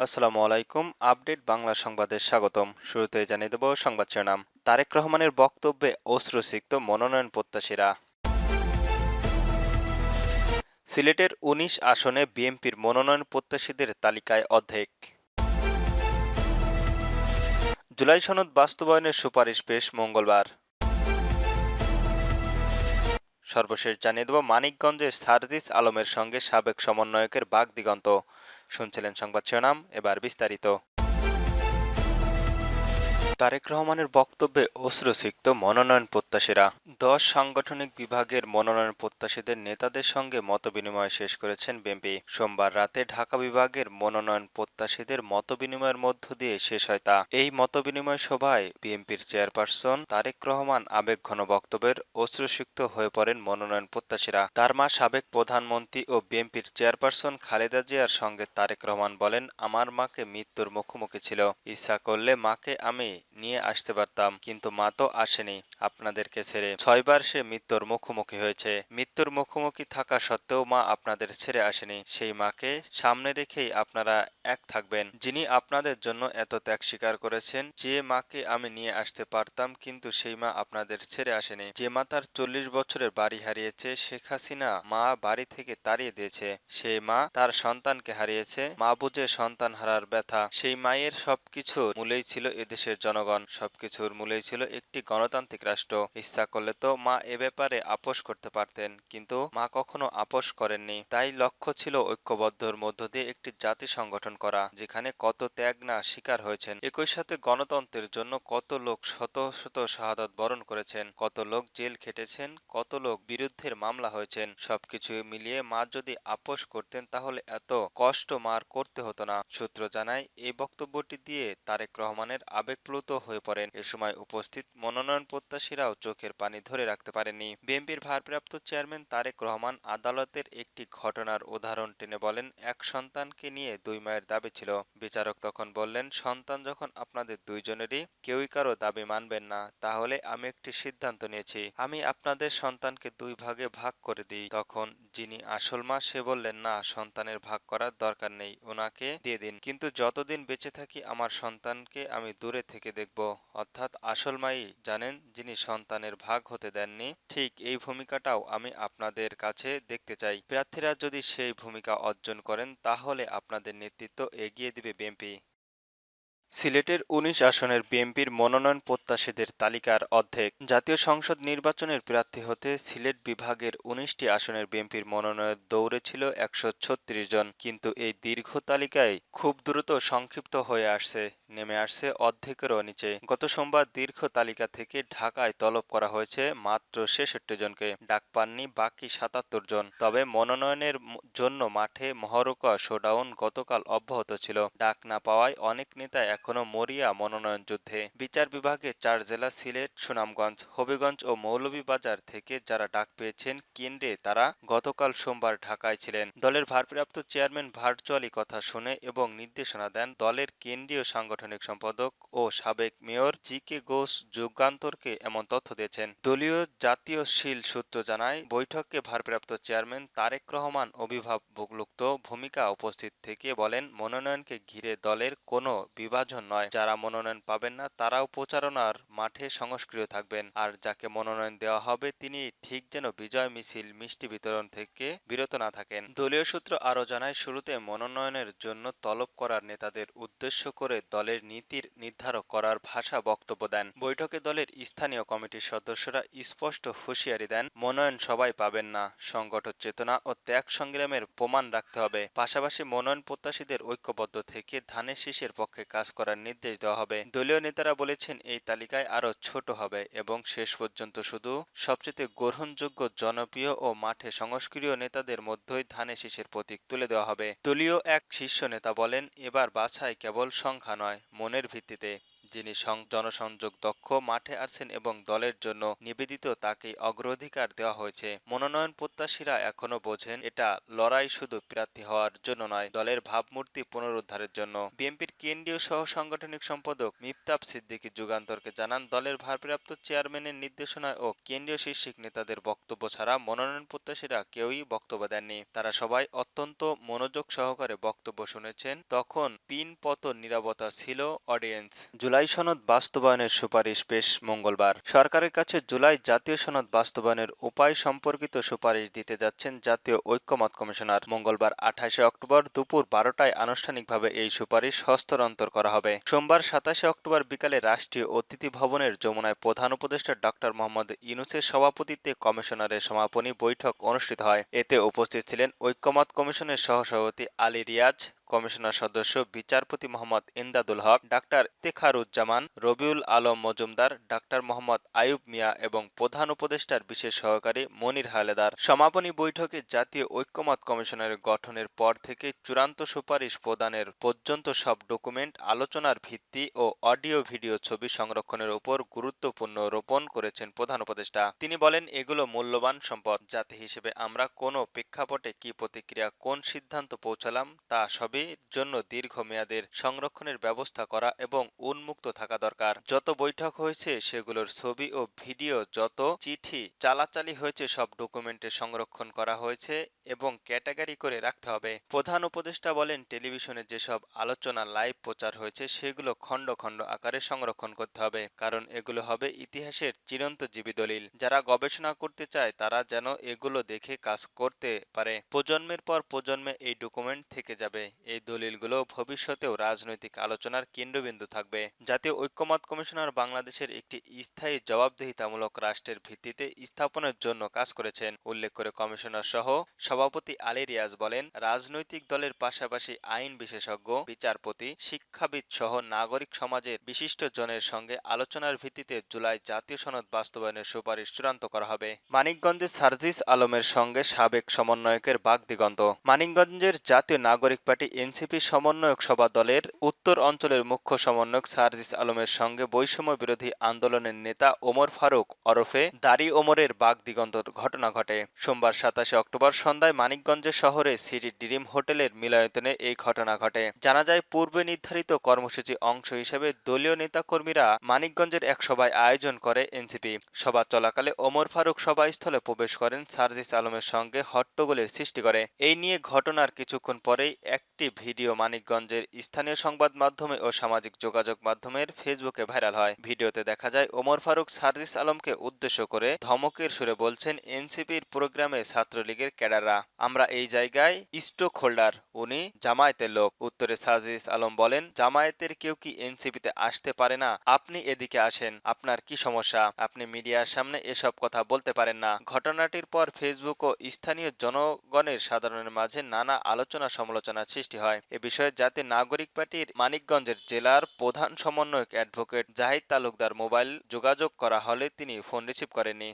আসসালামু আলাইকুম। আপডেট বাংলা সংবাদে স্বাগতম। শুরুতে জানিয়ে দেব সংবাদ শিরোনাম। তারেক রহমানের বক্তব্যে অশ্রুসিক্ত মনোনয়ন প্রত্যাশীরা। সিলেটের ১৯ আসনে বিএনপির মনোনয়ন প্রত্যাশীদের তালিকায় অর্ধেক। জুলাই সনদ বাস্তবায়নের সুপারিশ পেশ মঙ্গলবার। সর্বশেষ জানিয়ে দেব মানিকগঞ্জের সার্জিস আলমের সঙ্গে সাবেক সমন্বয়কের বাকদিগন্ত। শুনছিলেন সংবাদ শিরোনাম, এবার বিস্তারিত। তারেক রহমানের বক্তব্যে অশ্রুসিক্ত মনোনয়ন প্রত্যাশীরা। ১০ সাংগঠনিক বিভাগের মনোনয়ন প্রত্যাশীদের নেতাদের সঙ্গে মতবিনিময় শেষ করেছেন বিএনপি। সোমবার রাতে ঢাকা বিভাগের মনোনয়ন প্রত্যাশীদের মতবিনিময়ের মধ্য দিয়ে শেষ হয় তা। এই মতবিনিময় সভায় বিএনপির চেয়ারপারসন তারেক রহমান আবেগঘন বক্তব্যের অশ্রুসিক্ত হয়ে পড়েন মনোনয়ন প্রত্যাশীরা। তার মা সাবেক প্রধানমন্ত্রী ও বিএনপির চেয়ারপারসন খালেদা জিয়ার সঙ্গে তারেক রহমান বলেন, আমার মাকে মৃত্যুর মুখোমুখি ছিল। ইচ্ছা করলে মাকে আমি নিয়ে আসতে পারতাম, কিন্তু মা তো আসেনি আপনাদেরকে ছেড়ে। ৬ বার সে মৃত্যুর মুখোমুখি হয়েছে। মৃত্যুর মুখোমুখি থাকা সত্ত্বেও মা আপনাদের ছেড়ে আসেনি। সেই মাকে সামনে রেখেই আপনারা এক থাকবেন, যিনি আপনাদের জন্য এত ত্যাগ স্বীকার করেছেন। যে মাকে আমি নিয়ে আসতে পারতাম, কিন্তু সেই মা আপনাদের ছেড়ে আসেনি। যে মা তার ৪০ বছরের বাড়ি হারিয়েছে, শেখ হাসিনা মা বাড়ি থেকে তাড়িয়ে দিয়েছে। সেই মা তার সন্তানকে হারিয়েছে। মা বুঝে সন্তান হারার ব্যথা। সেই মায়ের সবকিছু মূলেই ছিল এদেশের জনগণ, সবকিছুর মূলেই ছিল একটি গণতান্ত্রিক রাষ্ট্র। ইচ্ছা করলে তো মা এ ব্যাপারে আপোষ করতে পারতেন, কিন্তু মা কখনো আপোষ করেননি। তাই লক্ষ্য ছিল ঐক্যবদ্ধর মধ্য দিয়ে একটি জাতি সংগঠন করা, যেখানে কত ত্যাগ না স্বীকার হয়েছেন। একই সাথে গণতন্ত্রের জন্য কত লোক শত শত শাহাদাত বরণ করেছেন, কত লোক জেল খেটেছেন, কত লোক বিরুদ্ধের মামলা হয়েছেন। সবকিছু মিলিয়ে মা যদি আপোষ করতেন, তাহলে এত কষ্ট মার করতে হতো না। সূত্র জানায়, এই বক্তব্যটি দিয়ে তারেক রহমানের আবেগপ্লুত হয়ে পড়েন। এ সময় উপস্থিত মনোনয়ন প্রত্যাশীরাও চোখের পানি ধরে রাখতে পারেননি। বিএনপির ভারপ্রাপ্ত চেয়ারম্যান তারেক রহমান আদালতের একটি ঘটনার উদাহরণ টেনে বলেন, এক সন্তানকে নিয়ে দুই মায়ের দাবি ছিল। বিচারক তখন বললেন, সন্তান যখন আপনাদের দুইজনেরই, কেউই কারো দাবি মানবেন না, তাহলে আমি একটি সিদ্ধান্ত নিয়েছি, আমি আপনাদের সন্তানকে দুই ভাগে ভাগ করে দিই। তখন যিনি আসল মা সে বললেন, না, সন্তানের ভাগ করার দরকার নেই, ওনাকে দিয়ে দিন, কিন্তু যতদিন বেঁচে থাকি আমার সন্তানকে আমি দূরে থেকে দেখব। অর্থাৎ আসল মাই জানেন, যিনি সন্তানের ভাগ হতে দেননি। ঠিক এই ভূমিকাটাও আমি আপনাদের কাছে দেখতে চাই। প্রার্থীরা যদি সেই ভূমিকা অর্জন করেন, তাহলে আপনাদের নেতৃত্ব এগিয়ে দিবে বিএনপি। সিলেটের ১৯ আসনের বিএনপির মনোনয়ন প্রত্যাশীদের তালিকার অর্ধেক। জাতীয় সংসদ নির্বাচনের প্রার্থী হতে সিলেট বিভাগের ১৯টি আসনের বিএনপির মনোনয়ন দৌড়ে ছিল ১৩৬ জন, কিন্তু এই দীর্ঘ তালিকায় খুব দ্রুত সংক্ষিপ্ত হয়ে নেমে আসছে অর্ধেকেরও নিচে। গত সোমবার দীর্ঘ তালিকা থেকে ঢাকায় তলব করা হয়েছে মাত্র ৬৬ জনকে। ডাক পাননি বাকি ৭৭ জন। তবে মনোনয়নের জন্য মাঠে মহরকা শোডাউন গতকাল অব্যাহত ছিল। ডাক না পাওয়ায় অনেক নেতা এখনো মরিয়া মনোনয়ন যুদ্ধে। বিচার বিভাগের ৪ জেলা সিলেট, সুনামগঞ্জ, হবিগঞ্জ ও মৌলভীবাজার থেকে যারা ডাক পেয়েছেন কেন্দ্রে, তারা গতকাল সোমবার ঢাকায় ছিলেন। দলের ভারপ্রাপ্ত চেয়ারম্যান ভার্চুয়ালি কথা শুনে এবং নির্দেশনা দেন। দলের কেন্দ্রীয় সাংগঠনিক সম্পাদক ও সাবেক মেয়র জি কে ঘোষ যুগান্তরকে এমন তথ্য দিয়েছেন। দলীয় জাতীয় শীল সূত্র জানায়, বৈঠকে ভারপ্রাপ্ত চেয়ারম্যান তারেক রহমান অভিভাবকলুপ্ত ভূমিকা উপস্থিত থেকে বলেন, মনোনয়নকে ঘিরে দলের কোনো বিভাজন নয়। যারা মনোনয়ন পাবেন না তারাও প্রচারণার মাঠে সংস্ক্রিয় থাকবেন, আর যাকে মনোনয়ন দেওয়া হবে তিনি ঠিক যেন বিজয় মিছিল, মিষ্টি বিতরণ থেকে বিরত না থাকেন। দলীয় সূত্র আরও জানায়, শুরুতে মনোনয়নের জন্য তলব করার নেতাদের উদ্দেশ্য করে দলের নীতির নির্ধারক করার ভাষা বক্তব্য দেন। বৈঠকে দলের স্থানীয় কমিটির সদস্যরা স্পষ্ট হুঁশিয়ারি দেন, মনোনয়ন সবাই পাবেন না, সংগঠন চেতনা ও ত্যাগ সংগ্রামের প্রমাণ রাখতে হবে। পাশাপাশি মনোনয়ন প্রত্যাশীদের ঐক্যবদ্ধ থেকে ধানের শীষের পক্ষে কাজ করার নির্দেশ দেওয়া হবে। দলীয় নেতারা বলেছেন, এই তালিকায় আরও ছোট হবে এবং শেষ পর্যন্ত শুধু সবচেয়ে গ্রহণযোগ্য, জনপ্রিয় ও মাঠে সংস্কৃতির নেতাদের মধ্যেই ধানের শীষের প্রতীক তুলে দেওয়া হবে। দলীয় এক শীর্ষ নেতা বলেন, এবার বাছাই কেবল সংখ্যা নয়, মনের ভিত্তিতে। যিনি জনসংযোগ দক্ষ, মাঠে আছেন এবং দলের জন্য নিবেদিত তাকেই অগ্রাধিকার দেওয়া হয়েছে। মনোনয়ন প্রত্যাশীরা এখনো বোঝেন এটা লড়াই শুধু প্রার্থী হওয়ার জন্য নয়, দলের ভাবমূর্তি পুনরুদ্ধারের জন্য। বিএনপির কেন্দ্রীয় সহ সাংগঠনিক সম্পাদক মিফতাব সিদ্দিকী যুগান্তরকে জানান, দলের ভারপ্রাপ্ত চেয়ারম্যানের নির্দেশনায় ও কেন্দ্রীয় শীর্ষিক নেতাদের বক্তব্য ছাড়া মনোনয়ন প্রত্যাশীরা কেউই বক্তব্য দেননি। তারা সবাই অত্যন্ত মনোযোগ সহকারে বক্তব্য শুনেছেন। তখন পিনপতন নীরবতা ছিল অডিয়েন্স। জুলাই সনদ বাস্তবায়নের সুপারিশ পেশ মঙ্গলবার। সরকারের কাছে জুলাই জাতীয় সনদ বাস্তবায়নের উপায় সম্পর্কিত সুপারিশ দিতে যাচ্ছেন জাতীয় ঐক্যমত্য কমিশনার। মঙ্গলবার 28 অক্টোবর দুপুর 12টায় আনুষ্ঠানিকভাবে এই সুপারিশ হস্তান্তর করা হবে। সোমবার 27 অক্টোবর বিকালে রাষ্ট্রীয় অতিথি ভবনের যমুনায় প্রধান উপদেষ্টা ডক্টর মোহাম্মদ ইউনূসের সভাপতিত্বে কমিশনারের সমাপনী বৈঠক অনুষ্ঠিত হয়। এতে উপস্থিত ছিলেন ঐক্যমত্য কমিশনের সহসভাপতি আলী রিয়াজ, কমিশনার সদস্য বিচারপতি মোহাম্মদ ইমদাদুল হক, ডাক্তার ইফতেখারুজ্জামান, রবিউল আলম মজুমদার, ডাক্তার মোহাম্মদ আইয়ুব মিয়া এবং প্রধান উপদেষ্টার বিশেষ সহকারী মনির হায়দার। সমাপনী বৈঠকে জাতীয় ঐক্যমত্য কমিশনের গঠনের পর থেকে চূড়ান্ত সুপারিশ প্রদানের পর্যন্ত সব ডকুমেন্ট, আলোচনার ভিত্তি ও অডিও ভিডিও ছবি সংরক্ষণের উপর গুরুত্বপূর্ণ রোপণ করেছেন প্রধান উপদেষ্টা। তিনি বলেন, এগুলো মূল্যবান সম্পদ। জাতি হিসেবে আমরা কোনো প্রেক্ষাপটে কি প্রতিক্রিয়া, কোন সিদ্ধান্ত পৌঁছালাম তা সবই জন্য দীর্ঘমেয়াদের সংরক্ষণের ব্যবস্থা করা এবং উন্মুক্ত থাকা দরকার। যত বৈঠক হয়েছে সেগুলোর ছবি ও ভিডিও, যত চিঠি চালাচালি হয়েছে সব ডকুমেন্টে সংরক্ষণ করা হয়েছে এবং ক্যাটাগরি করে রাখতে হবে। প্রধান উপদেষ্টা বলেন, টেলিভিশনে যেসব আলোচনা লাইভ প্রচার হয়েছে সেগুলো খণ্ড খণ্ড আকারে সংরক্ষণ করতে হবে, কারণ এগুলো হবে ইতিহাসের চিরন্তজীবী দলিল। যারা গবেষণা করতে চায় তারা যেন এগুলো দেখে কাজ করতে পারে। প্রজন্মের পর প্রজন্মে এই ডকুমেন্ট থেকে যাবে। এই দলিলগুলো ভবিষ্যতেও রাজনৈতিক আলোচনার কেন্দ্রবিন্দু থাকবে। জাতীয় ঐক্যমত্য কমিশনার বাংলাদেশের একটি স্থায়ী জবাবদিহিতামূলক রাষ্ট্রের ভিত্তিতে স্থাপনের জন্য কাজ করেছেন উল্লেখ করে কমিশনার সহ সভাপতি আলী রিয়াজ বলেন, রাজনৈতিক দলের পাশাপাশি আইন বিশেষজ্ঞ, বিচারপতি, শিক্ষাবিদ সহ নাগরিক সমাজের বিশিষ্ট জনের সঙ্গে আলোচনার ভিত্তিতে জুলাই জাতীয় সনদ বাস্তবায়নের সুপারিশ চূড়ান্ত করা হবে। মানিকগঞ্জে সার্জিস আলমের সঙ্গে সাবেক সমন্বয়কের বাকদিগন্ত। মানিকগঞ্জের জাতীয় নাগরিক পার্টি এনসিপি সমন্বয়ক সভা দলের উত্তর অঞ্চলের মুখ্য সমন্বয়ক সার্জিস আলমের সঙ্গে বৈষম্য বিরোধী আন্দোলনের নেতা ওমর ফারুক ওরফে দাড়ি ওমরের বাকদিগন্তর ঘটনা ঘটে। সোমবার 27 অক্টোবর সন্ধ্যায় মানিকগঞ্জের শহরে সিটি ড্রিম হোটেলের মিলনায়তনে এই ঘটনা ঘটে। জানা যায়, পূর্বে নির্ধারিত কর্মসূচি অংশ হিসেবে দলীয় নেতাকর্মীরা মানিকগঞ্জের এক সভায় আয়োজন করে এনসিপি। সভা চলাকালে ওমর ফারুক সভাস্থলে প্রবেশ করেন, সার্জিস আলমের সঙ্গে হট্টগোলের সৃষ্টি করে। এই নিয়ে ঘটনার কিছুক্ষণ পরেই একটি ভিডিও মানিকগঞ্জের স্থানীয় সংবাদ মাধ্যমে ও সামাজিক যোগাযোগ মাধ্যমের ফেসবুকে ভাইরাল হয়। ভিডিওতে দেখা যায় ওমর ফারুক সার্জিস আলমকে উদ্দেশ্য করে ধমকের সুরে বলছেন, এনসিপির প্রোগ্রামে ছাত্রলীগের ক্যাডাররা, আমরা এই জায়গায় স্টক হোল্ডার, উনি জামায়াতের লোক। উত্তরে সার্জিস আলম বলেন, জামায়াতের কেউ কি এনসিপিতে আসতে পারে না? আপনি এদিকে আসেন, আপনার কি সমস্যা? আপনি মিডিয়ার সামনে এসব কথা বলতে পারেন না। ঘটনাটির পর ফেসবুক ও স্থানীয় জনগণের সাধারণের মাঝে নানা আলোচনা সমালোচনার সৃষ্টি হয়। এ বিষয়ে জাতীয় নাগরিক পার্টির মানিকগঞ্জের জেলার প্রধান সমন্বয়ক অ্যাডভোকেট জাহিদ তালুকদার মোবাইল যোগাযোগ করা হলে তিনি ফোন রিসিভ করেননি।